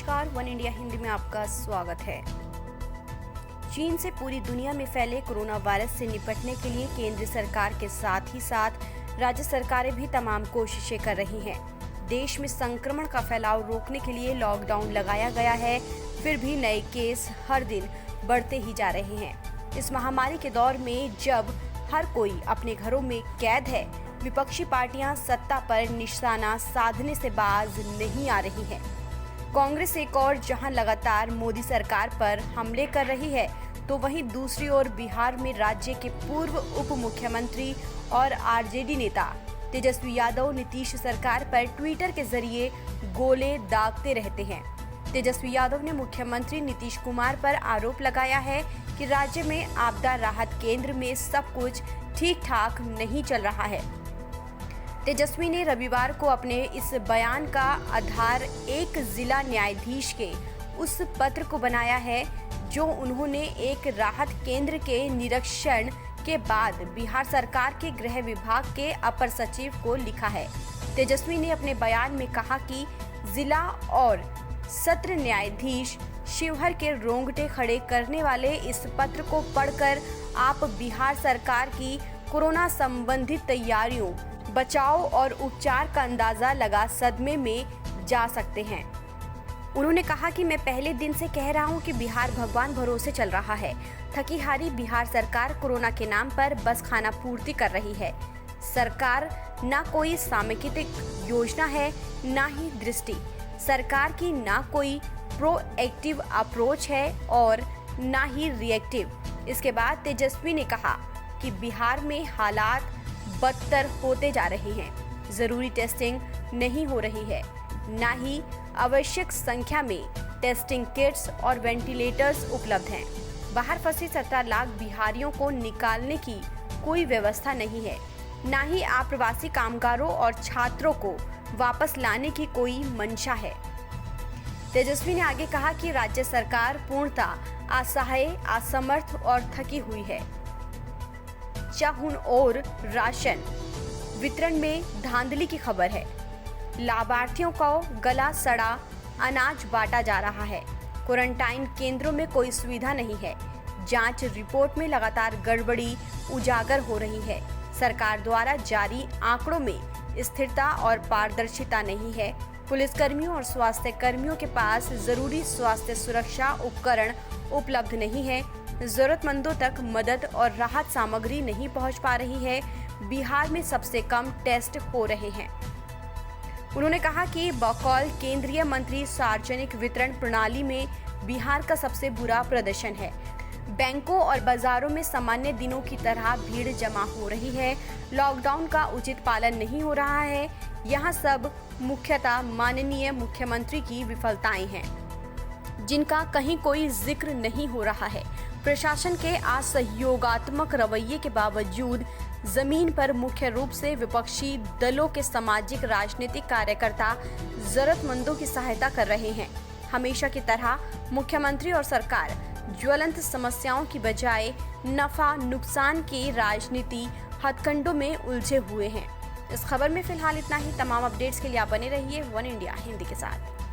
नमस्कार, one India Hindi में आपका स्वागत है। चीन से पूरी दुनिया में फैले कोरोना वायरस से निपटने के लिए केंद्र सरकार के साथ ही साथ राज्य सरकारें भी तमाम कोशिशें कर रही हैं। देश में संक्रमण का फैलाव रोकने के लिए लॉकडाउन लगाया गया है, फिर भी नए केस हर दिन बढ़ते ही जा रहे हैं। इस महामारी के दौर में जब हर कोई अपने घरों में कैद है, विपक्षी पार्टियां सत्ता पर निशाना साधने से बाज नहीं आ रही हैं। कांग्रेस एक और जहां लगातार मोदी सरकार पर हमले कर रही है, तो वहीं दूसरी ओर बिहार में राज्य के पूर्व उप मुख्यमंत्री और आरजेडी नेता तेजस्वी यादव नीतीश सरकार पर ट्विटर के जरिए गोले दागते रहते हैं। तेजस्वी यादव ने मुख्यमंत्री नीतीश कुमार पर आरोप लगाया है कि राज्य में आपदा राहत केंद्र में सब कुछ ठीक ठाक नहीं चल रहा है। तेजस्वी ने रविवार को अपने इस बयान का आधार एक जिला न्यायाधीश के उस पत्र को बनाया है जो उन्होंने एक राहत केंद्र के निरीक्षण के बाद बिहार सरकार के गृह विभाग के अपर सचिव को लिखा है। तेजस्वी ने अपने बयान में कहा कि जिला और सत्र न्यायाधीश शिवहर के रोंगटे खड़े करने वाले इस पत्र को पढ़कर आप बिहार सरकार की कोरोना संबंधित तैयारियों, बचाव और उपचार का अंदाजा लगा सदमे में जा सकते हैं। उन्होंने कहा कि मैं पहले दिन से कह रहा हूं कि बिहार भगवान भरोसे चल रहा है। थकी हारी बिहार सरकार कोरोना के नाम पर बस खाना पूर्ति कर रही है। सरकार ना कोई सामयिक योजना है, ना ही दृष्टि। सरकार की ना कोई प्रोएक्टिव अप्रोच है और ना ही रिएक्टिव। इसके बाद तेजस्वी ने कहा कि बिहार में हालात बदतर होते जा रहे हैं। जरूरी टेस्टिंग नहीं हो रही है, ना ही आवश्यक संख्या में टेस्टिंग किट्स और वेंटिलेटर्स उपलब्ध हैं। बाहर फंसे 17 लाख बिहारियों को निकालने की कोई व्यवस्था नहीं है, ना ही आप्रवासी कामगारों और छात्रों को वापस लाने की कोई मंशा है। तेजस्वी ने आगे कहा कि राज्य सरकार पूर्णतः असहाय, असमर्थ और थकी हुई है। चाहुन और राशन वितरण में धांधली की खबर है। लाभार्थियों को गला सड़ा अनाज बांटा जा रहा है। क्वारंटाइन केंद्रों में कोई सुविधा नहीं है। जांच रिपोर्ट में लगातार गड़बड़ी उजागर हो रही है। सरकार द्वारा जारी आंकड़ों में स्थिरता और पारदर्शिता नहीं है। पुलिसकर्मियों और स्वास्थ्य कर्मियों के पास जरूरी स्वास्थ्य सुरक्षा उपकरण उपलब्ध नहीं है। जरूरतमंदों तक मदद और राहत सामग्री नहीं पहुंच पा रही है। बिहार में सबसे कम टेस्ट हो रहे हैं। उन्होंने कहा कि बकौल केंद्रीय मंत्री सार्वजनिक वितरण प्रणाली में बिहार का सबसे बुरा प्रदर्शन है। बैंकों और बाजारों में सामान्य दिनों की तरह भीड़ जमा हो रही है। लॉकडाउन का उचित पालन नहीं हो रहा है। यहाँ सब मुख्यतः माननीय मुख्यमंत्री की विफलताएं हैं, जिनका कहीं कोई जिक्र नहीं हो रहा है। प्रशासन के असहयोगात्मक रवैये के बावजूद जमीन पर मुख्य रूप से विपक्षी दलों के सामाजिक राजनीतिक कार्यकर्ता जरूरतमंदों की सहायता कर रहे हैं। हमेशा की तरह मुख्यमंत्री और सरकार ज्वलंत समस्याओं की बजाय नफा नुकसान की राजनीति हथकंडों में उलझे हुए हैं। इस खबर में फिलहाल इतना ही। तमाम अपडेट्स के लिए आप बने रहिए वन इंडिया हिंदी के साथ।